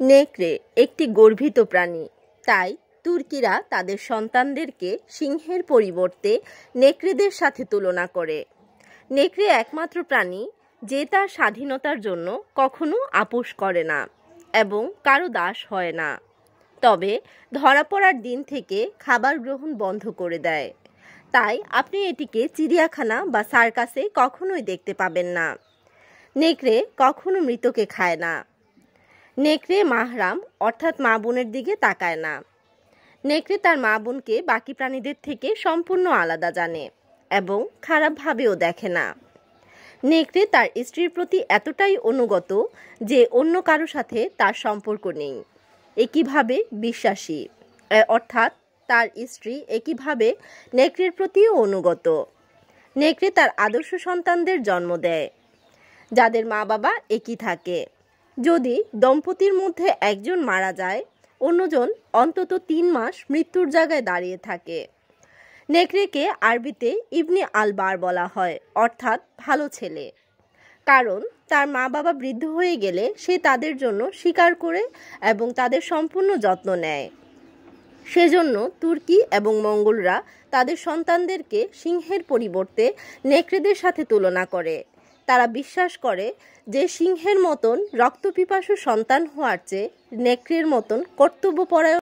নেকড়ে একটি গর্বিত প্রাণী, তাই তুর্কিরা তাদের সন্তানদেরকে সিংহের পরিবর্তে নেকড়েদের সাথে তুলনা করে। নেকড়ে একমাত্র প্রাণী যে তার স্বাধীনতার জন্য কখনো আপোস করে না এবং কারো দাস হয় না, তবে ধরা পড়ার দিন থেকে খাবার গ্রহণ বন্ধ করে দেয়। তাই আপনি এটিকে চিড়িয়াখানা বা সার্কাসে কখনোই দেখতে পাবেন না। নেকড়ে কখনো মৃতকে খায় না। নেকড়ে মাহরাম অর্থাৎ মা বোনের দিকে তাকায় না। নেকড়ে তার মা বোনকে বাকি প্রাণীদের থেকে সম্পূর্ণ আলাদা জানে এবং খারাপভাবেও দেখে না। নেকড়ে তার স্ত্রীর প্রতি এতটাই অনুগত যে অন্য কারো সাথে তার সম্পর্ক নেই। একইভাবে বিশ্বাসী, অর্থাৎ তার স্ত্রী একইভাবে নেকড়ের প্রতিও অনুগত। নেকড়ে তার আদর্শ সন্তানদের জন্ম দেয়, যাদের মা বাবা একই থাকে। যদি দম্পতির মধ্যে একজন মারা যায়, অন্যজন অন্তত 3 মাস মৃত্যুর জায়গায় দাঁড়িয়ে থাকে। নেকড়েকে আরবিতে ইবনে আল-বার বলা হয়, অর্থাৎ ভালো ছেলে, কারণ তার মা বাবা বৃদ্ধ হয়ে গেলে সে তাদের জন্য শিকার করে এবং তাদের সম্পূর্ণ যত্ন নেয়। সেজন্য তুর্কি এবং মঙ্গোলরা তাদের সন্তানদেরকে সিংহের পরিবর্তে নেকড়েদের সাথে তুলনা করে। তারা বিশ্বাস করে যে সিংহের মতন রক্তপিপাসু সন্তান হওয়ার চেয়ে নেকড়ের মতন কর্তব্যপরায়ণ